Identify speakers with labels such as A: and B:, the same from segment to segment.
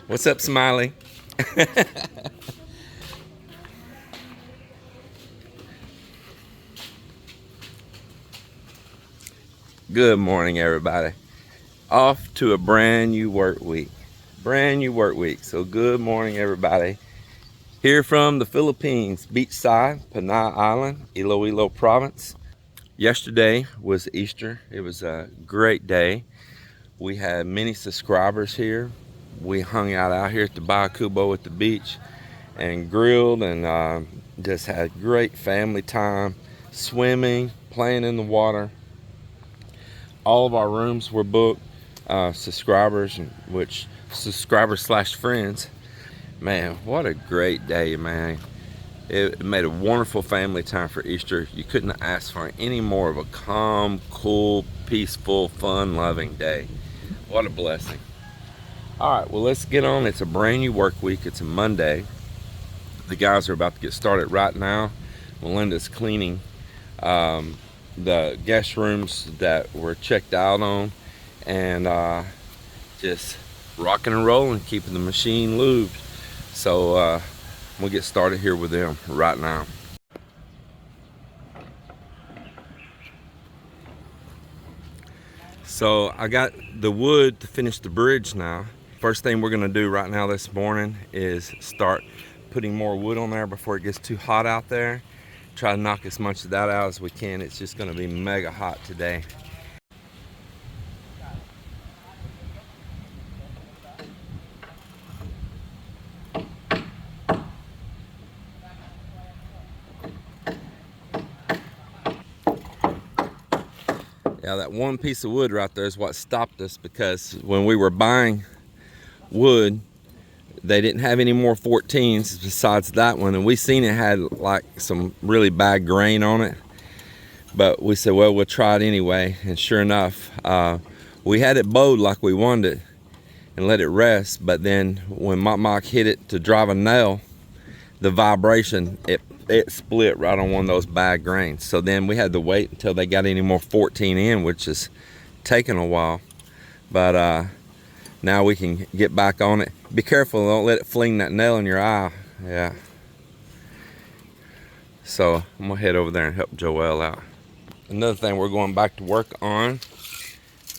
A: What's up, Smiley? Good morning, everybody. Off to a brand new work week. So good morning, everybody. Here from the Philippines, beachside, Panay Island, Iloilo province. Yesterday was Easter. It was a great day. We had many subscribers here. We hung out here at the Bayacubo at the beach and grilled and just had great family time, swimming, playing in the water. All of our rooms were booked. Subscribers / friends. Man, what a great day, man. It made a wonderful family time for Easter. You couldn't ask for any more of a calm, cool, peaceful, fun-loving day. What a blessing. All right, well, let's get on. It's a brand new work week. It's a Monday. The guys are about to get started right now. Melinda's cleaning the guest rooms that were checked out on, and just rocking and rolling, keeping the machine lubed. So we'll get started here with them right now. So I got the wood to finish the bridge now. First thing we're gonna do right now this morning is start putting more wood on there before it gets too hot out there. Try to knock as much of that out as we can. It's just gonna be mega hot today. Yeah, that one piece of wood right there is what stopped us, because when we were buying wood, they didn't have any more 14s besides that one, and we seen it had like some really bad grain on it. But we said, well, we'll try it anyway, and sure enough, we had it bowed like we wanted it and let it rest. But then when Mach hit it to drive a nail, the vibration, it split right on one of those bad grains. So then we had to wait until they got any more 14 in, which is taking a while. But now we can get back on it. Be careful, don't let it fling that nail in your eye. Yeah. So I'm gonna head over there and help Joelle out. Another thing we're going back to work on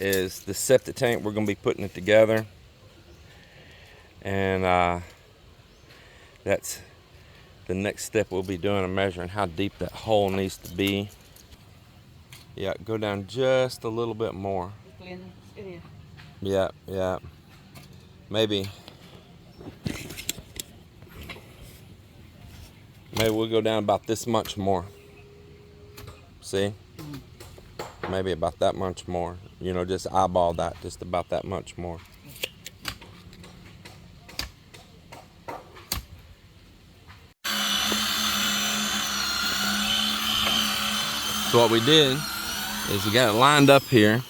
A: is the septic tank. We're gonna be putting it together. And that's the next step we'll be doing, and measuring how deep that hole needs to be. Yeah, go down just a little bit more. Yeah. Maybe we'll go down about this much more. See? Maybe about that much more. You know, just eyeball that, just about that much more. So what we did is we got it lined up here,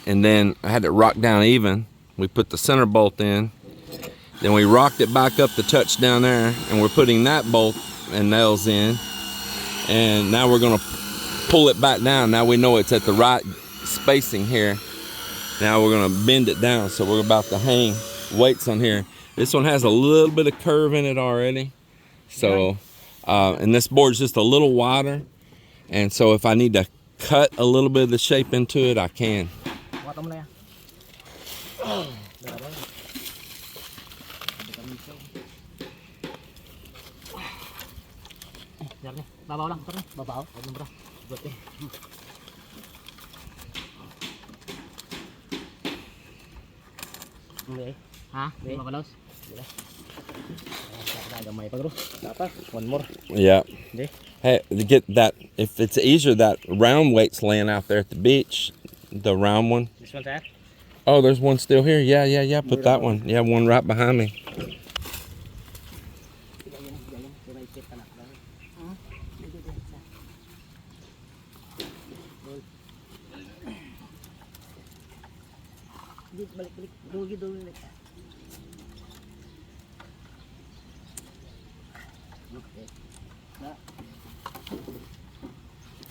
A: and then I had it rocked down even. We put the center bolt in, then we rocked it back up to touch down there, and we're putting that bolt and nails in, and now we're gonna pull it back down. Now we know it's at the right spacing here. Now we're gonna bend it down, so we're about to hang weights on here. This one has a little bit of curve in it already, so and this board's just a little wider. And so if I need to cut a little bit of the shape into it, I can.
B: One more.
A: Yeah. Hey, to get that, if it's easier, that round weight's laying out there at the beach, the round one.
B: This one's that?
A: Oh, there's one still here. Yeah. Put that one. Yeah, one right behind me.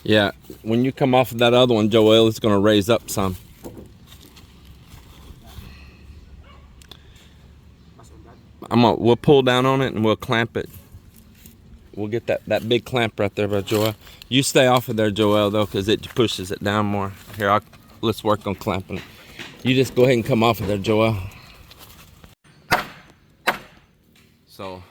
A: Yeah, when you come off of that other one, Joelle, it's going to raise up some. we'll pull down on it and we'll clamp it. We'll get that big clamp right there by Joel. You stay off of there, Joel, though, because it pushes it down more. Here, let's work on clamping it. You just go ahead and come off of there, Joel. So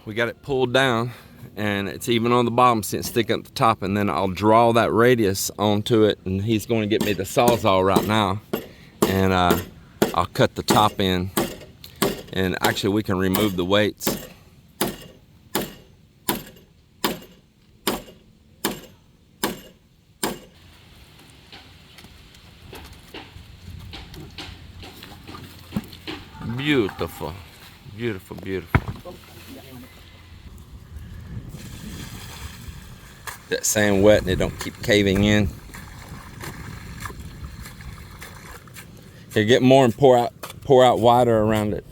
A: we got it pulled down, and it's even on the bottom, so it's sticking at the top, and then I'll draw that radius onto it, and he's going to get me the Sawzall right now, and I'll cut the top in, and actually we can remove the weights. Beautiful, beautiful, beautiful. That sand wet and it don't keep caving in. Here, get more and pour out wider around it.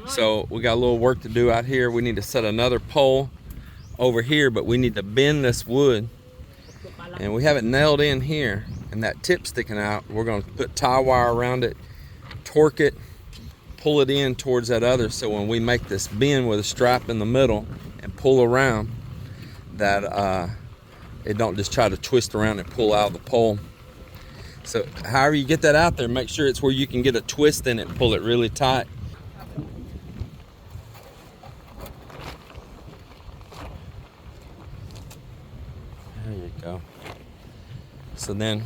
A: So we got a little work to do out here. We need to set another pole over here, but we need to bend this wood. And we have it nailed in here, and that tip sticking out, we're going to put tie wire around it, torque it, pull it in towards that other, so when we make this bend with a strap in the middle and pull around, that it don't just try to twist around and pull out of the pole. So however you get that out there, make sure it's where you can get a twist in it and pull it really tight. There you go. So then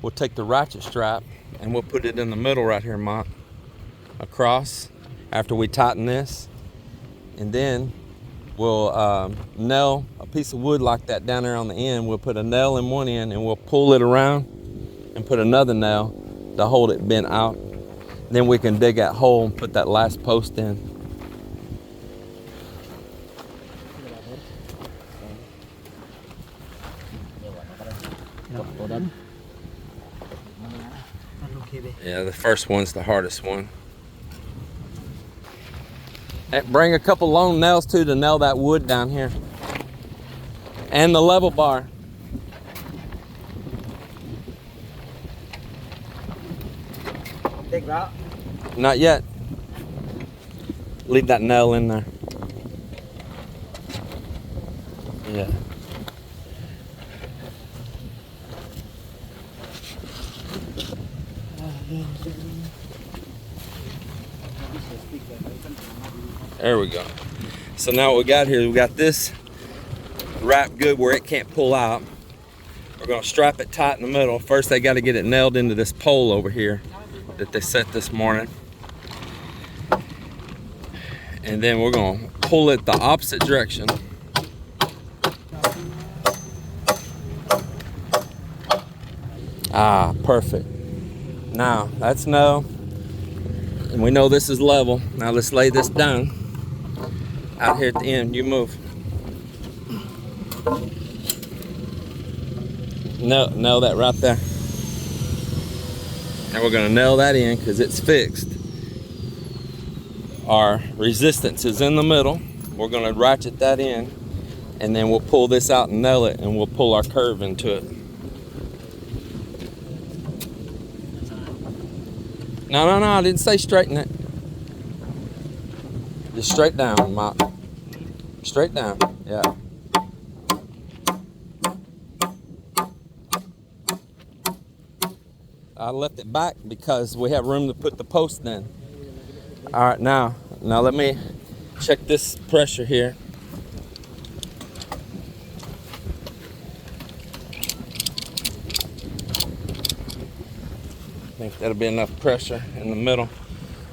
A: we'll take the ratchet strap and we'll put it in the middle right here, Mont, across after we tighten this, and then we'll nail a piece of wood like that down there on the end. We'll put a nail in one end and we'll pull it around and put another nail to hold it bent out. Then we can dig that hole and put that last post in. Yeah, the first one's the hardest one. And bring a couple long nails too to nail that wood down here. And the level bar.
B: Take that.
A: Not yet. Leave that nail in there. Yeah. There we go. So now what we got here, we got this wrapped good where it can't pull out. We're gonna strap it tight in the middle. First they gotta get it nailed into this pole over here that they set this morning. And then we're gonna pull it the opposite direction. Ah, perfect. Now that's no, and we know this is level. Now let's lay this down out here at the end. You move. Nail that right there. And we're gonna nail that in because it's fixed. Our resistance is in the middle. We're gonna ratchet that in, and then we'll pull this out and nail it, and we'll pull our curve into it. No, I didn't say straighten it. Just straight down, Mike. Straight down, yeah. I left it back because we have room to put the post in. All right, now let me check this pressure here. I think that'll be enough pressure in the middle.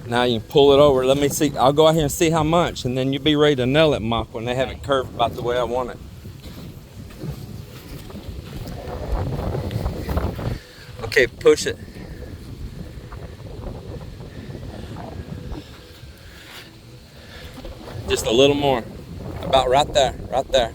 A: Now you can pull it over. Let me see. I'll go out here and see how much, and then you'll be ready to nail it, Mock, when they have it curved about the way I want it. Okay, push it. Just a little more. About right there, right there.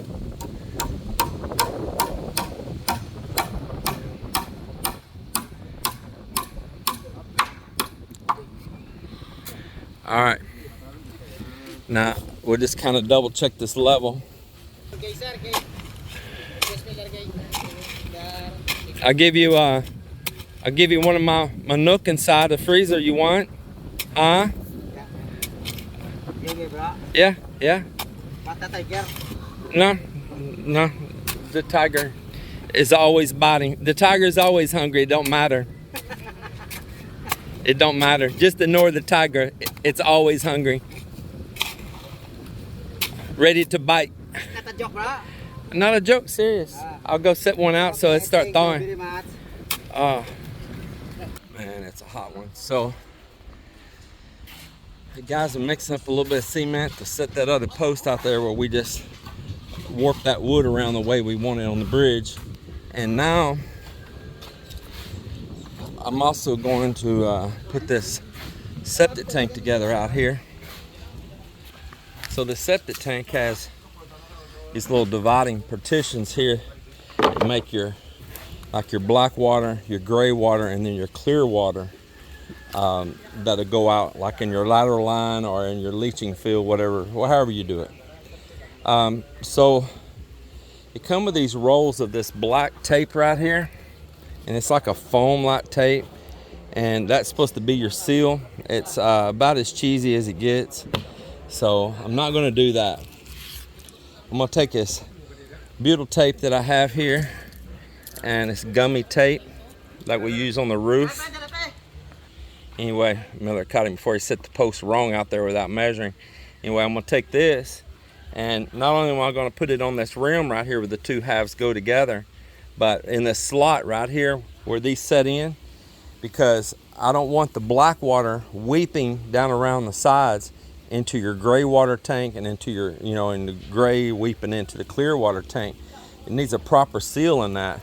A: All right. Now we'll just kind of double check this level. I'll give you one of my nook inside the freezer. You want? Huh? Yeah, yeah. No, no. The tiger is always biting. The tiger is always hungry. It don't matter. It don't matter. Just ignore the tiger. It's always hungry. Ready to bite. Not a joke, serious. I'll go set one out so it start thawing. Oh, man, it's a hot one. So, the guys are mixing up a little bit of cement to set that other post out there where we just warped that wood around the way we want it on the bridge. And now, I'm also going to put this septic tank together out here. So the septic tank has these little dividing partitions here to make your black water, your gray water, and then your clear water that'll go out like in your lateral line or in your leaching field, whatever, however you do it. So it comes with these rolls of this black tape right here, and it's like a foam like tape, and that's supposed to be your seal. It's about as cheesy as it gets, so I'm not going to do that. I'm going to take this butyl tape that I have here, and it's gummy tape like we use on the roof. Anyway, Miller caught him before he set the post wrong out there without measuring. Anyway, I'm going to take this, and not only am I going to put it on this rim right here where the two halves go together, but in this slot right here where these set in, because I don't want the black water weeping down around the sides into your gray water tank and into your, in the gray weeping into the clear water tank. It needs a proper seal in that.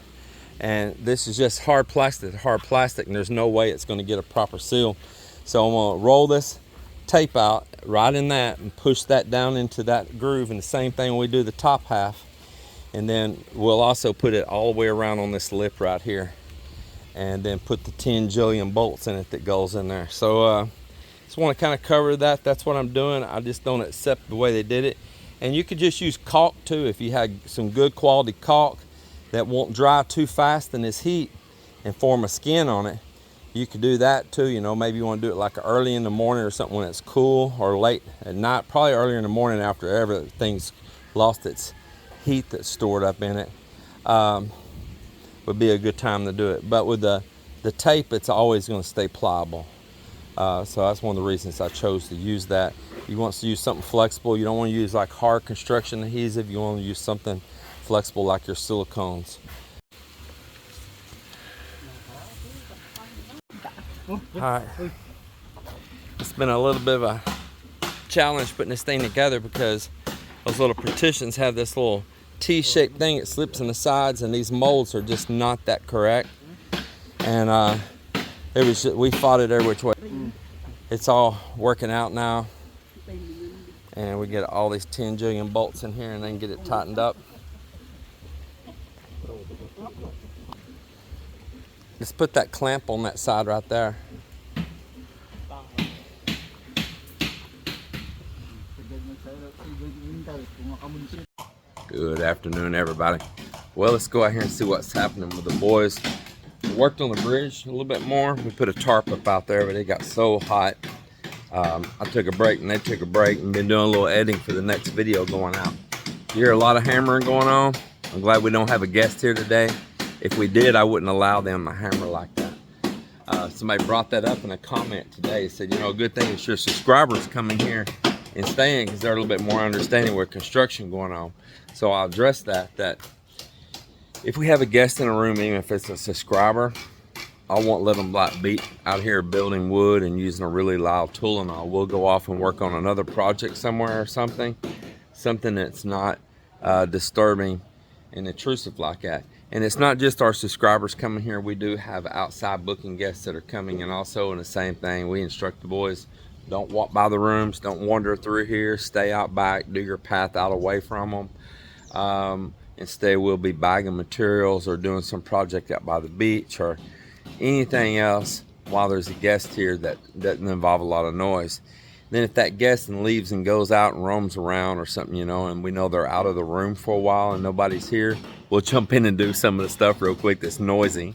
A: And this is just hard plastic, and there's no way it's going to get a proper seal. So I'm going to roll this tape out right in that and push that down into that groove, and the same thing when we do the top half. And then we'll also put it all the way around on this lip right here, and then put the 10 jillion bolts in it that goes in there. So just want to kind of cover that. That's what I'm doing. I just don't accept the way they did it. And you could just use caulk too if you had some good quality caulk that won't dry too fast in this heat and form a skin on it. You could do that too. Maybe you want to do it like early in the morning or something when it's cool, or late at night, probably earlier in the morning after everything's lost its heat that's stored up in it. Would be a good time to do it. But with the tape, it's always going to stay pliable. So that's one of the reasons I chose to use that. You want to use something flexible. You don't want to use like hard construction adhesive. You want to use something flexible like your silicones. Alright, it's been a little bit of a challenge putting this thing together because those little partitions have this little T-shaped thing. It slips in the sides, and these molds are just not that correct. And we fought it every which way. It's all working out now, and we get all these 10 jillion bolts in here and then get it tightened up. Just put that clamp on that side right there. Good afternoon, everybody. Well, let's go out here and see what's happening with the boys. We worked on the bridge a little bit more. We put a tarp up out there, but it got so hot. I took a break and they took a break, and been doing a little editing for the next video going out. You hear a lot of hammering going on. I'm glad we don't have a guest here today. If we did, I wouldn't allow them to hammer like that. Somebody brought that up in a comment today. Said, a good thing is your subscribers coming here and staying because they're a little bit more understanding with construction going on. So I'll address that if we have a guest in a room, even if it's a subscriber, I won't let them be out here building wood and using a really loud tool and all. We'll go off and work on another project somewhere or something that's not disturbing and intrusive like that. And it's not just our subscribers coming here. We do have outside booking guests that are coming in also, and the same thing. We instruct the boys, don't walk by the rooms, don't wander through here, stay out back, do your path out away from them. Instead, we'll be bagging materials or doing some project out by the beach or anything else while there's a guest here that doesn't involve a lot of noise. Then if that guest and leaves and goes out and roams around or something, you know, and we know they're out of the room for a while and nobody's here, we'll jump in and do some of the stuff real quick that's noisy.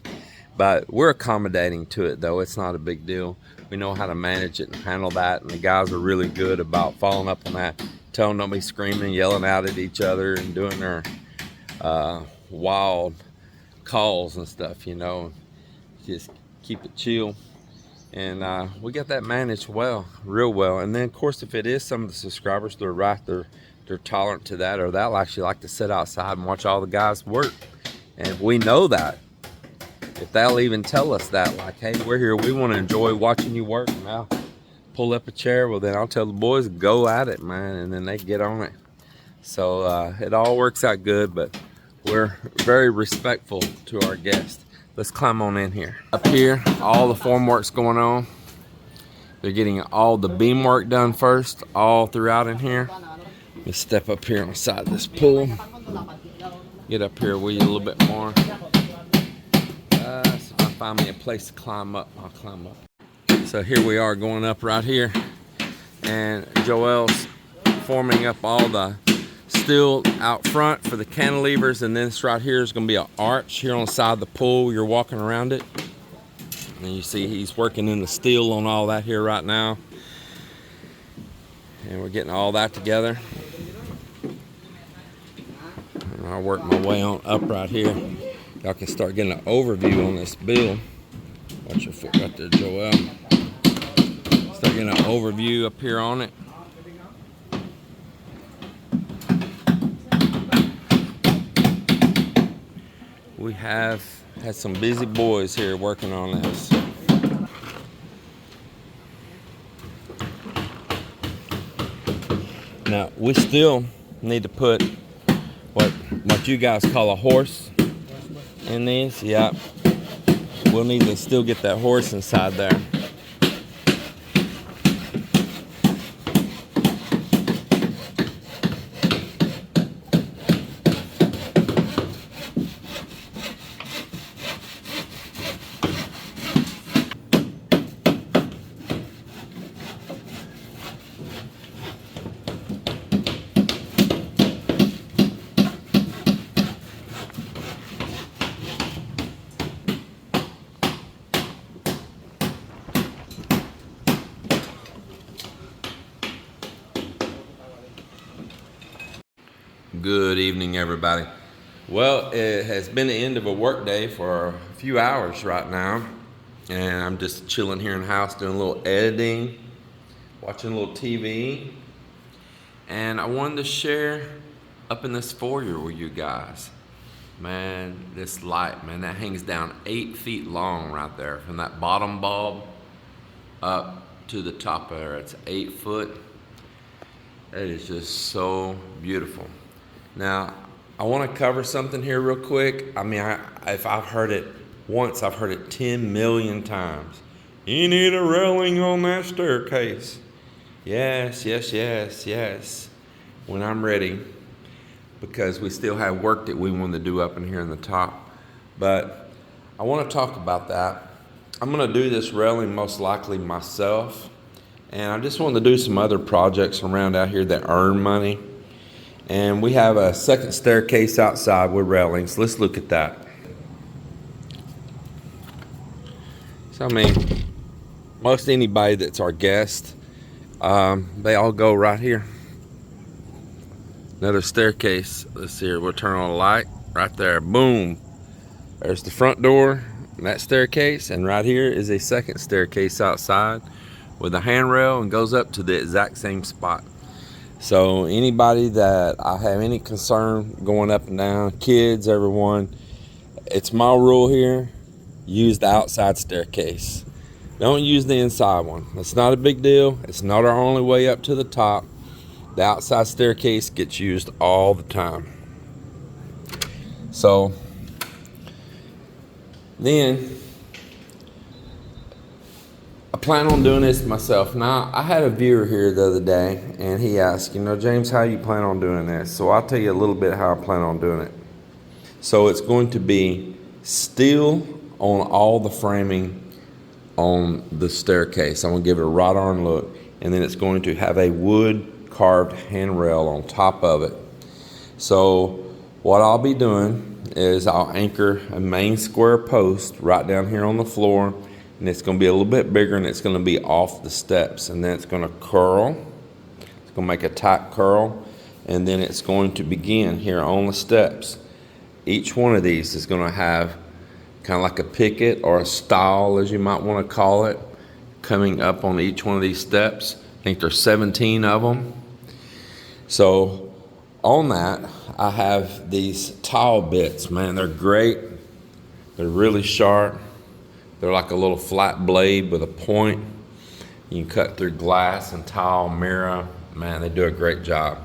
A: But we're accommodating to it, though. It's not a big deal. We know how to manage it and handle that, and the guys are really good about following up on that, telling them don't be screaming, yelling out at each other, and doing their wild calls and stuff, you know. Just keep it chill. And we got that managed well, real well. And then, of course, if it is some of the subscribers, they're tolerant to that, or they'll actually like to sit outside and watch all the guys work. And if we know that, if they'll even tell us that, like, hey, we're here, we want to enjoy watching you work, and I'll pull up a chair, well, then I'll tell the boys, go at it, man, and then they get on it. So it all works out good, but we're very respectful to our guests. Let's climb on in here. Up here, all the formwork's going on. They're getting all the beam work done first, all throughout in here. Let me step up here on the side of this pool. Get up here with you a little bit more. So if I find me a place to climb up, I'll climb up. So here we are going up right here, and Joel's forming up all the steel out front for the cantilevers, and this right here is going to be an arch here on the side of the pool. You're walking around it, and you see he's working in the steel on all that here right now, and we're getting all that together. And I'll work my way on up right here. Y'all can start getting an overview on this build. Watch your foot right there, Joel. Start getting an overview up here on it. We have had some busy boys here working on this. Now, we still need to put what you guys call a horse in these. Yeah, we'll need to still get that horse inside there. Good evening, everybody. Well, it has been the end of a work day for a few hours right now, and I'm just chilling here in the house doing a little editing, watching a little TV, and I wanted to share up in this foyer with you guys. Man, this light, man, that hangs down 8 feet long right there from that bottom bulb up to the top there. It's 8 foot. That is just so beautiful. Now, I want to cover something here real quick. I mean, if I've heard it once, I've heard it 10 million times. You need a railing on that staircase. Yes, yes, yes, yes. When I'm ready, because we still have work that we want to do up in here in the top. But I want to talk about that. I'm going to do this railing most likely myself. And I just want to do some other projects around out here that earn money. And we have a second staircase outside with railings. Let's look at that. So, I mean, most anybody that's our guest, they all go right here. Another staircase. Let's see here. We'll turn on a light right there. Boom. There's the front door and that staircase. And right here is a second staircase outside with a handrail and goes up to the exact same spot. So anybody that I have any concern going up and down, kids, everyone, it's my rule here, use the outside staircase. Don't use the inside one. It's not a big deal. It's not our only way up to the top. The outside staircase gets used all the time. So then I plan on doing this myself. Now, I had a viewer here the other day, and he asked, James, how you plan on doing this? So I'll tell you a little bit how I plan on doing it. So it's going to be steel on all the framing on the staircase. I'm going to give it a wrought iron look. and then it's going to have a wood carved handrail on top of it. So what I'll be doing is I'll anchor a main square post right down here on the floor, and it's going to be a little bit bigger, and it's going to be off the steps, and then it's going to curl. It's going to make a tight curl, and then it's going to begin here on the steps. Each one of these is going to have kind of like a picket or a stile, as you might want to call it, coming up on each one of these steps. I think there's 17 of them. So on that, I have these tile bits. Man, they're great. They're really sharp. They're like a little flat blade with a point. You can cut through glass and tile, mirror. Man, they do a great job.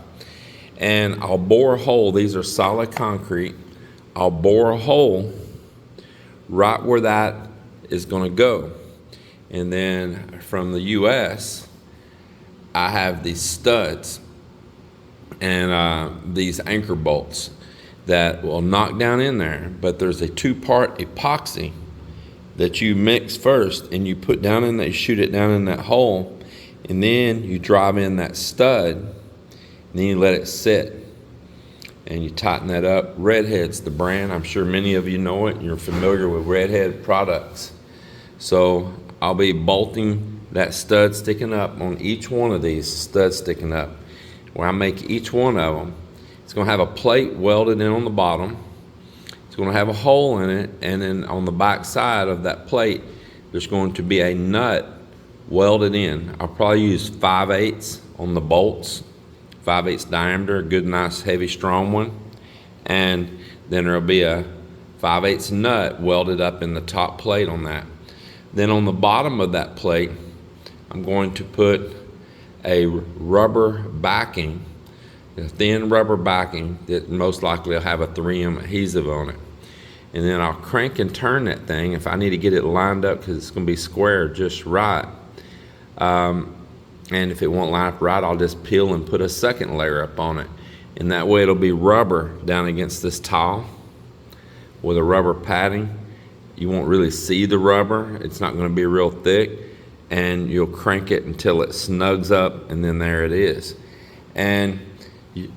A: And I'll bore a hole. These are solid concrete. I'll bore a hole right where that is going to go. And then from the US, I have these studs and these anchor bolts that will knock down in there. But there's a 2-part epoxy that you mix first, and you put down in that, you shoot it down in that hole, and then you drive in that stud, and then you let it sit. And you tighten that up. Redhead's the brand. I'm sure many of you know it. You're familiar with Redhead products. So I'll be bolting that stud sticking up on each one of these studs sticking up. Where I make each one of them, it's going to have a plate welded in on the bottom. It's going to have a hole in it, and then on the back side of that plate, there's going to be a nut welded in. I'll probably use 5/8 on the bolts. 5/8 diameter, a good, nice, heavy, strong one. And then there'll be a 5/8 nut welded up in the top plate on that. Then on the bottom of that plate, I'm going to put a rubber backing, a thin rubber backing that most likely will have a 3M adhesive on it. And then I'll crank and turn that thing if I need to get it lined up, because it's going to be square just right. And if it won't line up right, I'll just peel and put a second layer up on it. And that way it'll be rubber down against this tile with a rubber padding. You won't really see the rubber. It's not going to be real thick. And you'll crank it until it snugs up, and then there it is. And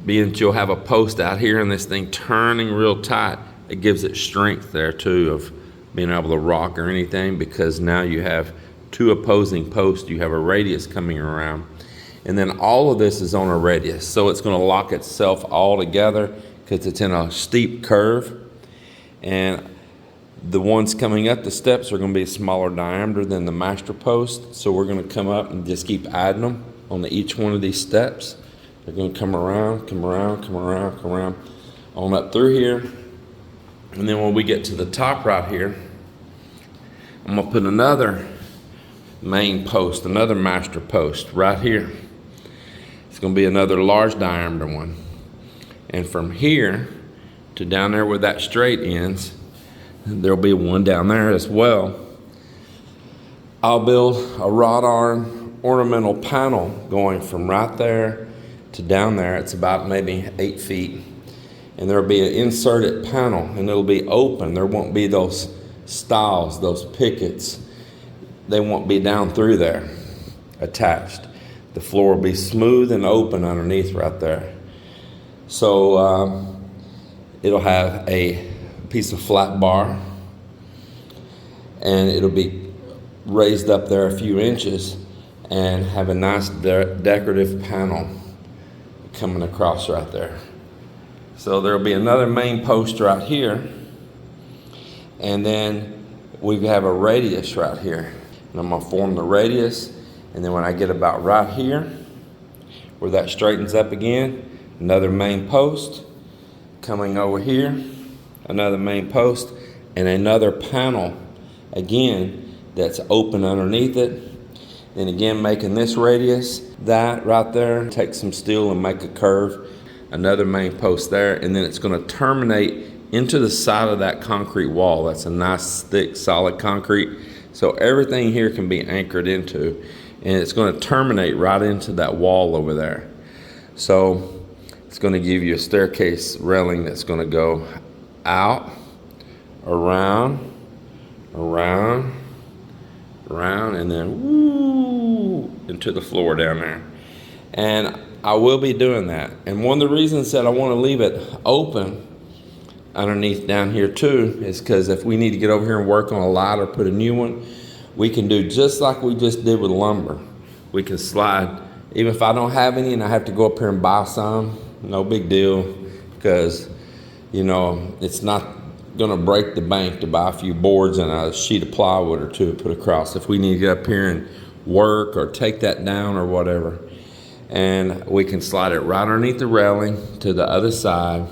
A: being that you'll have a post out here and this thing turning real tight, it gives it strength there too of being able to rock or anything, because now you have 2 opposing posts. You have a radius coming around, and then all of this is on a radius, so it's going to lock itself all together because it's in a steep curve. And the ones coming up the steps are going to be a smaller diameter than the master post, so we're going to come up and just keep adding them on each one of these steps. They're going to come around, come around, come around, come around, on up through here. And then when we get to the top right here, I'm going to put another main post, another master post right here. It's going to be another large diameter one. And from here to down there where that straight ends, there'll be one down there as well. I'll build a wrought iron ornamental panel going from right there to down there. It's about maybe 8 feet. And there'll be an inserted panel, and it'll be open. There won't be those stiles, those pickets. They won't be down through there attached. The floor will be smooth and open underneath right there. So it'll have a piece of flat bar, and it'll be raised up there a few inches and have a nice decorative panel coming across right there. So there'll be another main post right here, and then we have a radius right here. And I'm going to form the radius, and then when I get about right here, where that straightens up again, another main post coming over here, another main post, and another panel again that's open underneath it. Then again, making this radius, that right there, take some steel and make a curve, another main post there, and then it's going to terminate into the side of that concrete wall. That's a nice thick solid concrete, so everything here can be anchored into, and it's going to terminate right into that wall over there. So it's going to give you a staircase railing that's going to go out, around, around, around, and then woo, into the floor down there. And I will be doing that. And one of the reasons that I want to leave it open underneath down here too is because if we need to get over here and work on a lot or put a new one, we can do just like we just did with lumber. We can slide, even if I don't have any and I have to go up here and buy some, no big deal, because you know, it's not gonna break the bank to buy a few boards and a sheet of plywood or two to put across if we need to get up here and work or take that down or whatever. And we can slide it right underneath the railing to the other side.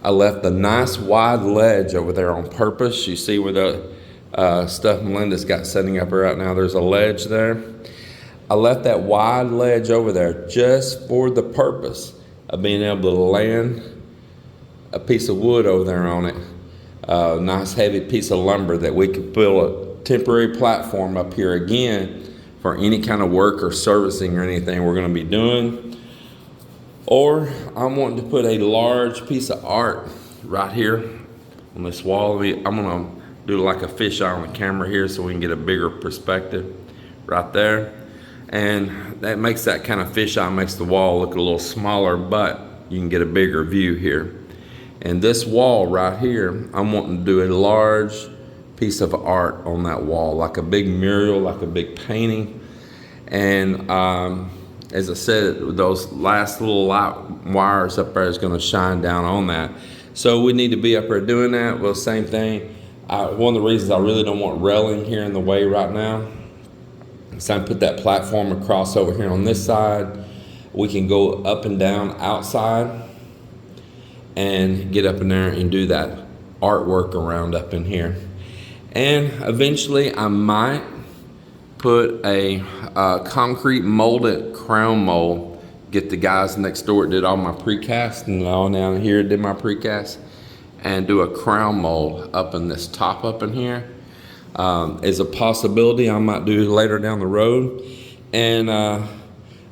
A: I left a nice wide ledge over there on purpose. You see where the stuff Melinda's got setting up right now, there's a ledge there. I left that wide ledge over there just for the purpose of being able to land a piece of wood over there on it, a nice heavy piece of lumber that we could build a temporary platform up here again for any kind of work or servicing or anything we're going to be doing. Or I'm wanting to put a large piece of art right here on this wall. I'm going to do like a fisheye on the camera here so we can get a bigger perspective right there. And that makes that kind of fisheye, makes the wall look a little smaller, but you can get a bigger view here. And this wall right here, I'm wanting to do a large piece of art on that wall, like a big mural, like a big painting. And as I said, those last little light wires up there is going to shine down on that. So we need to be up there doing that. Well, same thing. One of the reasons I really don't want railing here in the way right now is I put that platform across over here on this side. We can go up and down outside and get up in there and do that artwork around up in here. And eventually I might put a concrete molded crown mold, get the guys next door that did all my precast and all down here did my precast, and do a crown mold up in this top up in here. Is a possibility I might do later down the road. And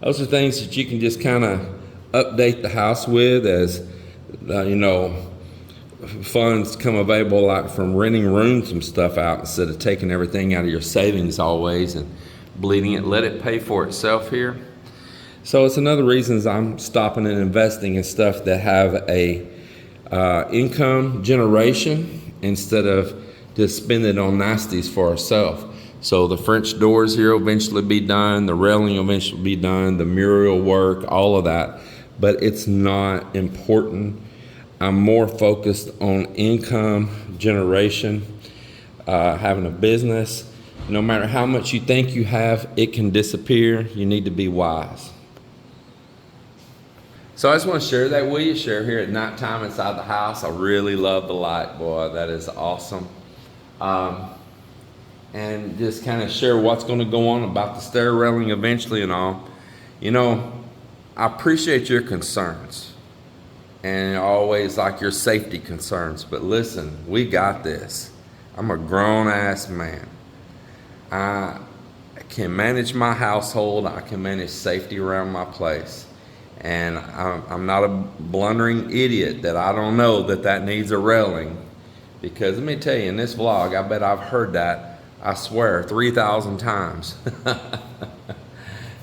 A: those are things that you can just kind of update the house with as you know, funds come available, like from renting rooms and stuff out, instead of taking everything out of your savings always and bleeding it. Let it pay for itself here. So it's another reason I'm stopping and investing in stuff that have a income generation instead of just spending on nasties for ourselves. So the French doors here will eventually be done, the railing will eventually be done, the mural work, all of that. But it's not important. I'm more focused on income generation, having a business. No matter how much you think you have, it can disappear. You need to be wise. So I just want to share that with you. Share here at nighttime inside the house. I really love the light, boy. That is awesome. And just kind of share what's going to go on about the stair railing eventually and all. You know, I appreciate your concerns and always like your safety concerns, but listen, we got this. I'm a grown-ass man. I can manage my household. I can manage safety around my place. And I'm not a blundering idiot that I don't know that needs a railing. Because let me tell you, in this vlog, I bet I've heard that, I swear, 3,000 times.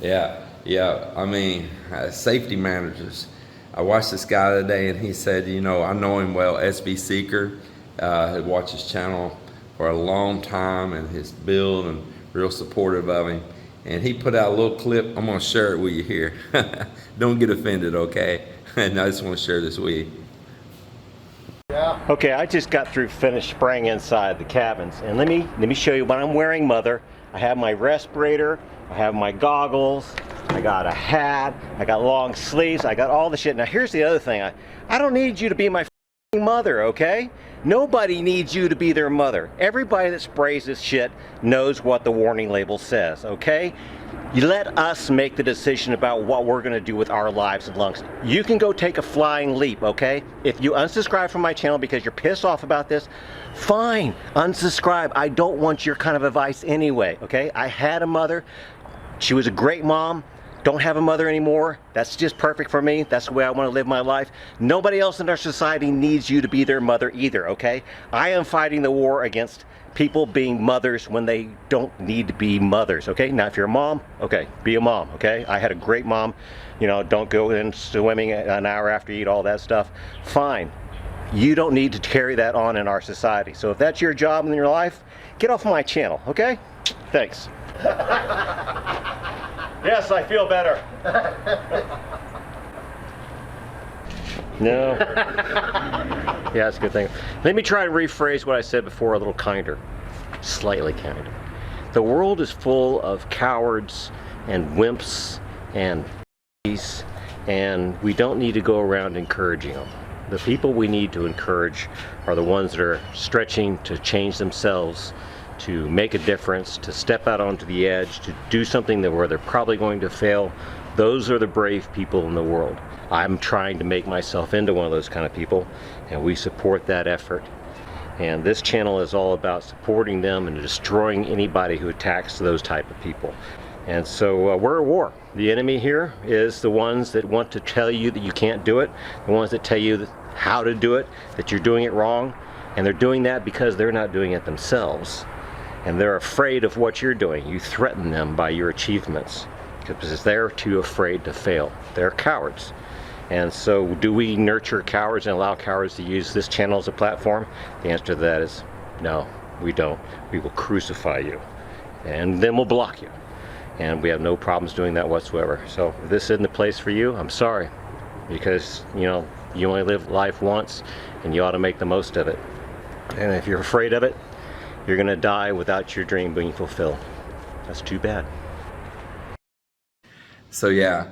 A: Yeah, I mean, safety managers. I watched this guy today and he said, you know, I know him well, SB Seeker. I watched his channel for a long time and his build and real supportive of him. And he put out a little clip. I'm going to share it with you here. Don't get offended, okay? And I just want to share this with you.
C: Okay, I just got through finished spraying inside the cabins, and let me show you what I'm wearing, Mother. I have my respirator, I have my goggles, I got a hat, I got long sleeves, I got all the shit. Now here's the other thing, I don't need you to be my mother, okay? Nobody needs you to be their mother. Everybody that sprays this shit knows what the warning label says, okay? You let us make the decision about what we're gonna do with our lives and lungs. You can go take a flying leap, okay? If you unsubscribe from my channel because you're pissed off about this, fine, unsubscribe. I don't want your kind of advice anyway, okay? I had a mother. She was a great mom. don't have a mother anymore. That's just perfect for me. That's the way I want to live my life. Nobody else in our society needs you to be their mother either, okay? I am fighting the war against people being mothers when they don't need to be mothers, okay? Now, if you're a mom, okay, be a mom, okay? I had a great mom. You know, don't go in swimming an hour after you eat, all that stuff. Fine. You don't need to carry that on in our society. So if that's your job in your life, get off my channel, okay? Thanks. Yes, I feel better. No. Yeah, that's a good thing. Let me try and rephrase what I said before a little kinder. Slightly kinder. The world is full of cowards and wimps and and we don't need to go around encouraging them. The people we need to encourage are the ones that are stretching to change themselves, to make a difference, to step out onto the edge, to do something where they're probably going to fail. Those are the brave people in the world. I'm trying to make myself into one of those kind of people, and we support that effort. And this channel is all about supporting them and destroying anybody who attacks those type of people. And so we're at war. The enemy here is the ones that want to tell you that you can't do it, the ones that tell you how to do it, that you're doing it wrong, and they're doing that because they're not doing it themselves. And they're afraid of what you're doing. You threaten them by your achievements because they're too afraid to fail. They're cowards. And so do we nurture cowards and allow cowards to use this channel as a platform? The answer to that is no, we don't. We will crucify you, and then we'll block you. And we have no problems doing that whatsoever. So if this isn't the place for you, I'm sorry. Because, you know, you only live life once, and you ought to make the most of it. And if you're afraid of it, you're gonna die without your dream being fulfilled. That's too bad.
A: So yeah,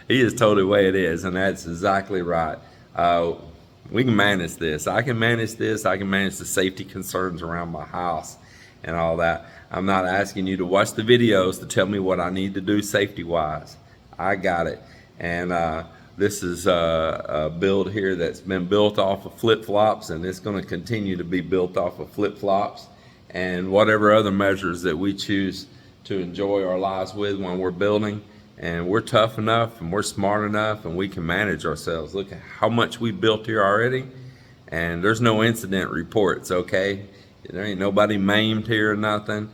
A: he is totally the way it is, and that's exactly right. We can manage this. I can manage this. I can manage the safety concerns around my house and all that. I'm not asking you to watch the videos to tell me what I need to do safety-wise. I got it. And this is a build here that's been built off of flip-flops, and it's going to continue to be built off of flip-flops and whatever other measures that we choose to enjoy our lives with when we're building. And we're tough enough and we're smart enough and we can manage ourselves. Look at how much we built here already, and there's no incident reports, okay? There ain't nobody maimed here or nothing.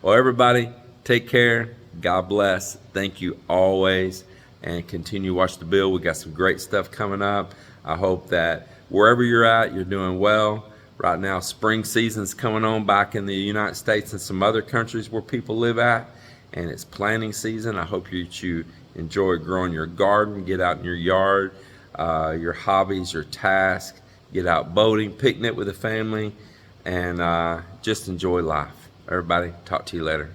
A: Well, everybody, take care. God bless. Thank you always. And continue to watch the build. We got some great stuff coming up. I hope that wherever you're at, you're doing well. Right now, spring season's coming on back in the United States and some other countries where people live at. And it's planting season. I hope you enjoy growing your garden, get out in your yard, your hobbies, your tasks, get out boating, picnic with the family, and just enjoy life. Everybody, talk to you later.